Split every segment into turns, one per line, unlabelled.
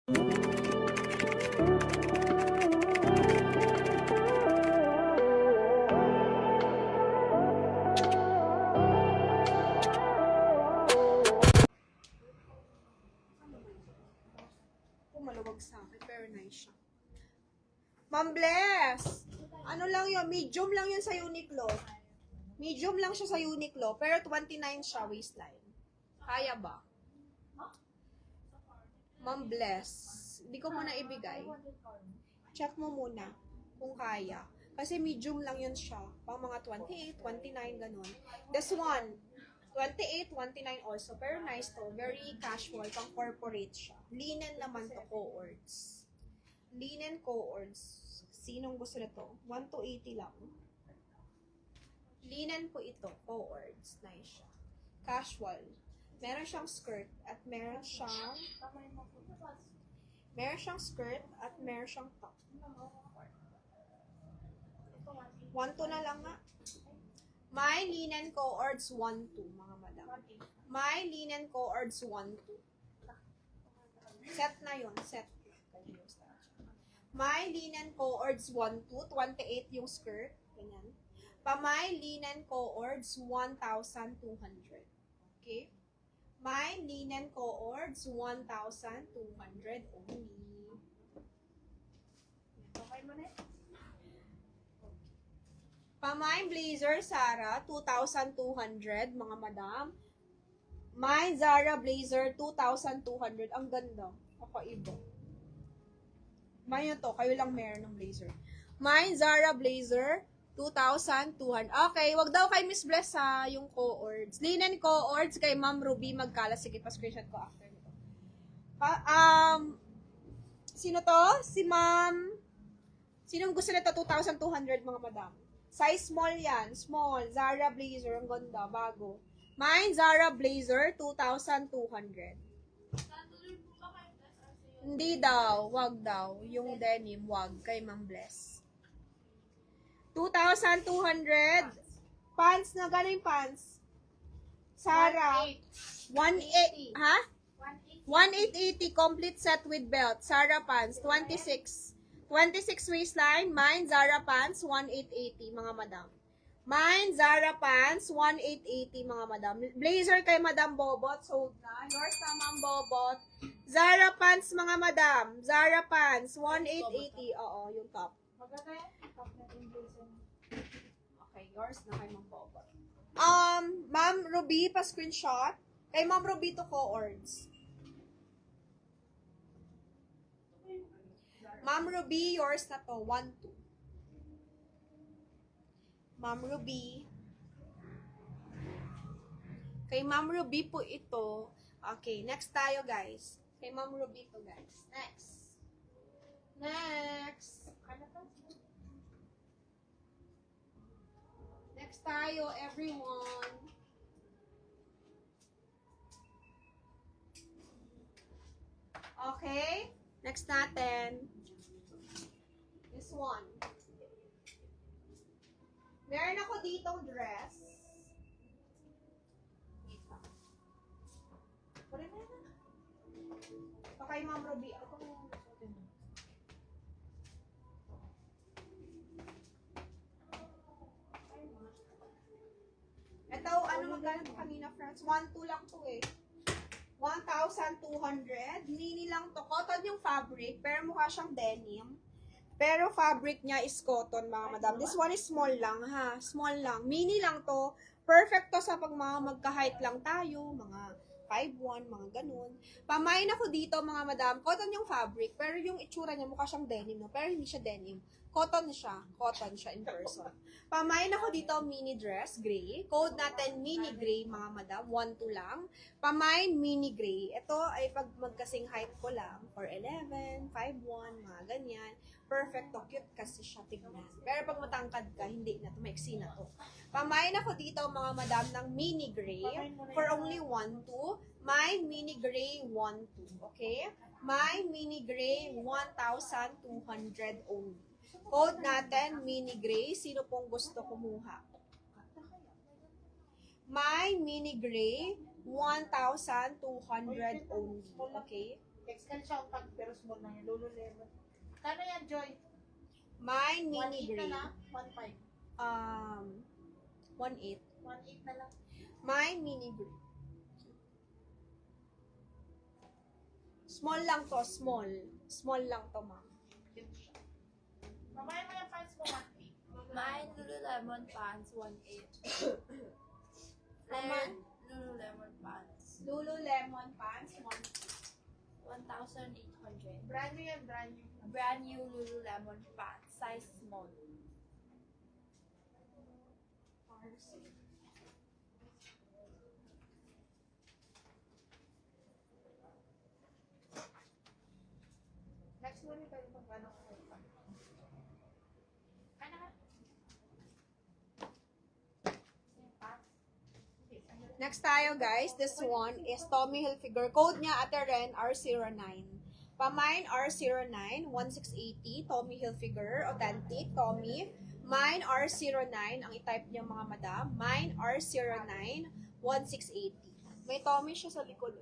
Maluwag sa akin, pero nice siya. Ma'am Bless! Ano lang yun? Medium lang yun sa Uniqlo. Medium lang siya sa Uniqlo, pero 29 siya waistline. Kaya ba? Ma'am Bless, hindi ko muna ibigay. Check mo muna kung kaya. Kasi medium lang yun siya. Pang mga 28, 29, ganun. This one, 28, 29 also. Pero nice to. Very casual. Pang corporate siya. Linen naman to, co-ords. Linen co-ords. Sinong gusto nito? 1 to 80 lang. Linen po ito, co-ords. Nice siya. Casual. Meron siyang skirt at meron siyang skirt at meron siyang top. 1 to na lang nga. My linen co-ords 1 to, mga madam. My linen co-ords 1 to. Set na yun, set. My linen co-ords 1 to, 28 yung skirt. Ganyan. My linen co-ords 1,200. Okay? My linen co-ords 1,200 only. Okay mo na? My blazer Zara 2,200, mga madam. My Zara blazer 2,200. Ang ganda. Kakaiba. May to, kayo lang meron ng blazer. My Zara blazer 2,200. Okay, wag daw kay Miss Bless ha, yung co-ords. Linen co-ords kay Ma'am Ruby Magkala. Sige, pa-screenshot ko after nito. Sino to? Si Ma'am. Sinong gusto nito? 2,200, mga madam. Size small yan. Small. Zara blazer. Ang ganda. Bago. Mine, Zara blazer, 2,200. Hindi daw. Wag daw. Yung denim, wag. Kay Ma'am Bless. 2,200. Pants na. Galing pants. Zara. 1,880. Ha? 1,880. Complete set with belt. Zara pants. 26 waistline. Mine, Zara pants, 1,880, mga madam. Mine, Zara pants, 1,880, mga madam. Blazer kay Madam Bobot, sold na. Yours na, Ma'am Bobot. Zara pants, mga madam. Zara pants, 1,880. Oo, yung top. Maganda yan. Top na yung blazer. Okay, yours na kay Ma'am Bobot. Ma'am Ruby, pa-screenshot. Kay Ma'am Ruby to co-ords. Ma'am Ruby, yours na to. 1, 2. Ma'am Ruby. Kay Ma'am Ruby po ito. Okay, next tayo, guys. Kay Ma'am Ruby to, guys. Next. Next tayo, everyone. Okay? Next natin. This one. Meron ako ditong dress. Pwede na yan. Ito kay Ma'am Ruby. Ito, ano magkano kanina, friends? 1,2 lang to eh. 1,200. Mini lang to. Cotton yung fabric, pero mukha siyang denim. Pero fabric niya is cotton, mga madam. This one is small lang, ha? Small lang. Mini lang to. Perfect to sa pag mga magka-height lang tayo. Mga 5'1", mga ganun. Pamain ako dito, mga madam. Cotton yung fabric, pero yung itsura niya mukha siyang denim, no? Pero hindi siya denim. Cotton siya. Cotton siya in person. Pamain ako dito, mini dress, gray. Code natin, mini gray, mga madam. 1,2 lang. Pamain, mini gray. Ito ay pag magkasing height ko lang. 4'11", 5'1", mga ganyan. Perfect to. Cute kasi siya tignan. Pero pag matangkad ka, hindi na to. Maiksi na to. Pamain ako dito, mga madam, ng mini gray. For only 1,2. My mini gray 1,2. Okay? My mini gray 1,200 only. Code natin, mini gray. Sino pong gusto kumuha? My mini gray, 1,200 only. Okay?
Lululemon. Kano yan, Joy?
Mine, mini
1.8 na
gray.
lang? 1.5.
1.8.
1.8 na lang.
Mine, mini gray. Small lang to, small. Small lang to, ma'am.
Cute siya. Mamaya mo yung pants mo, 1.8.
Mine, Lululemon pants, 1.8.
Mama?
Lululemon pants,
Lululemon pants,
1,800.
Brand new yan, brand new.
Brand new Lululemon pants, size small.
Next one ito yung pag-ano ko. Ano ka?
Next tayo, guys. This one is Tommy Hilfiger. Code niya, Ate Ren, R09. Pamine, R09, 1680. Tommy Hilfiger, authentic. Tommy. Mine, R09. Ang i-type niya, mga madam. Mine, R09, 1680. May Tommy siya sa likod.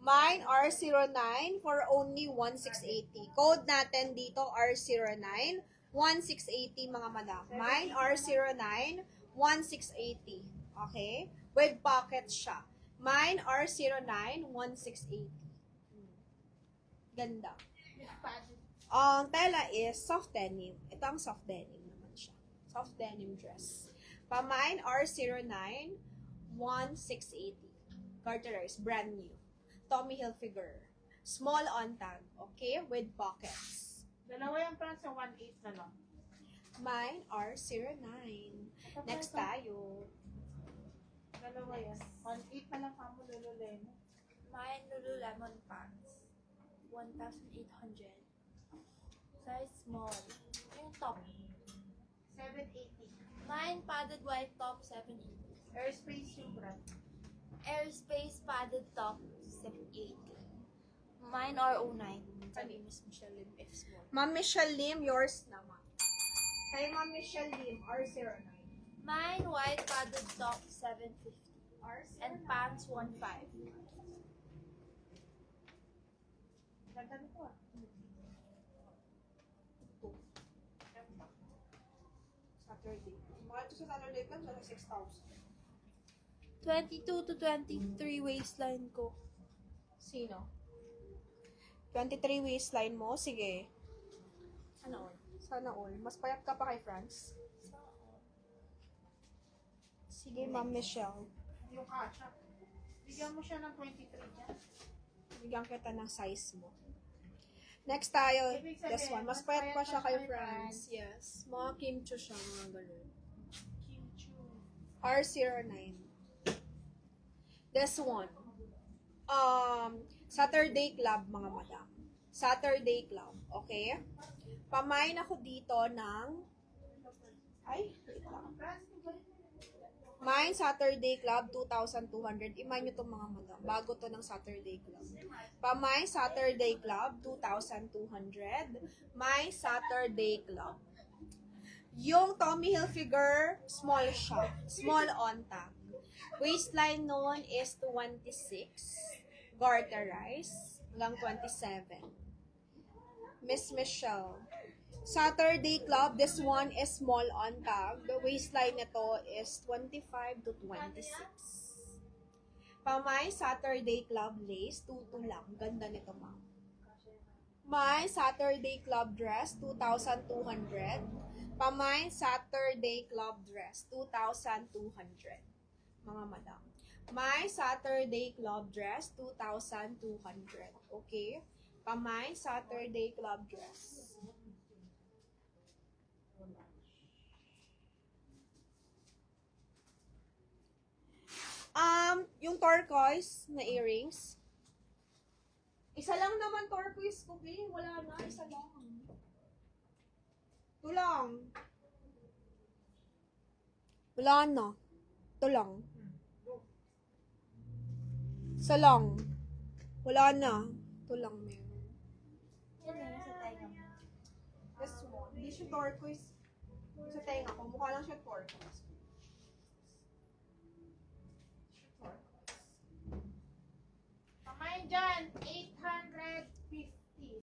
Mine, R09 for only 1680. Code natin dito, R09, 1680, mga madam. Mine, R09, 1680. Okay? With pockets siya. Mine, R09, 1680. Ganda. Ang tela is soft denim. Ito ang soft denim naman siya. Soft denim dress. Pamine, R09, 1680. Garterized, brand new. Tommy Hilfiger. Small on tag, okay? With pockets.
Dalawa yung pants yung 1.8 na lang.
Mine are 09. Next tayo.
Dalawa yan. 1.8 na lang pa mo, Lululemon.
Mine, Lululemon pants, 1,800. Size small. Yung top.
780.
Mine, padded white top, 780.
Airspace yung brand.
Airspace padded top, 780. Mine are 09. Sabi Miss Michelle Lim, F small.
Ma'am Michelle Lim, yours naman. Kay Ma'am Michelle Lim, R09.
Mine, white padded top, 750.
R09.
And pants, 1.5.
Ganda nito ah.
Saturday. Mahal ito sa Saturday ka, sa 6,000.
22 to 23 waistline ko.
Sino? 23 waistline mo? Sige. Sana all. Sana all. Mas payat ka pa kay France. Sige, Ma'am Michelle.
Yung kasha. Bigyan mo siya ng 23 dyan.
Bigyan kita ng size mo. Next tayo.
Ibig sabihin,
This one. Mas
mas
payat pa
payat
siya
pa
kay
kay
France. Yes. Mga kimchi siya. Mga ganun.
Kim Chu.
R09. This one. Saturday Club, mga madam. Saturday Club. Okay? Pamain ako dito ng... Ay, wait lang. Mine Saturday Club, 2,200. Iman nyo itong mga madam. Bago to ng Saturday Club. Pamay Saturday Club, 2,200. My Saturday Club. Yung Tommy Hilfiger, small siya. Small on tag. Waistline noon is 26. Garterized. Hanggang 27. Miss Michelle. Saturday Club, this one is small on tag. The waistline nito is 25 to 26. Pamay Saturday Club lace, 22 lang. Ganda nito, ma'am. My Saturday Club dress, 2,200. Pamay Saturday Club dress, 2,200. Mga madam. My Saturday Club dress, 2,200. Okay? Pamay Saturday Club dress. Yung turquoise na earrings. Isa lang naman turquoise ko, babe. Wala na, isa lang. Ito lang. Wala na. Ito lang. Isa lang. Wala na. Ito lang meron.
Yan na yung sa tayo.
This one. Hindi siya turquoise. Sa tenga ko. Mukha lang siya turquoise.
Pamain dyan, 800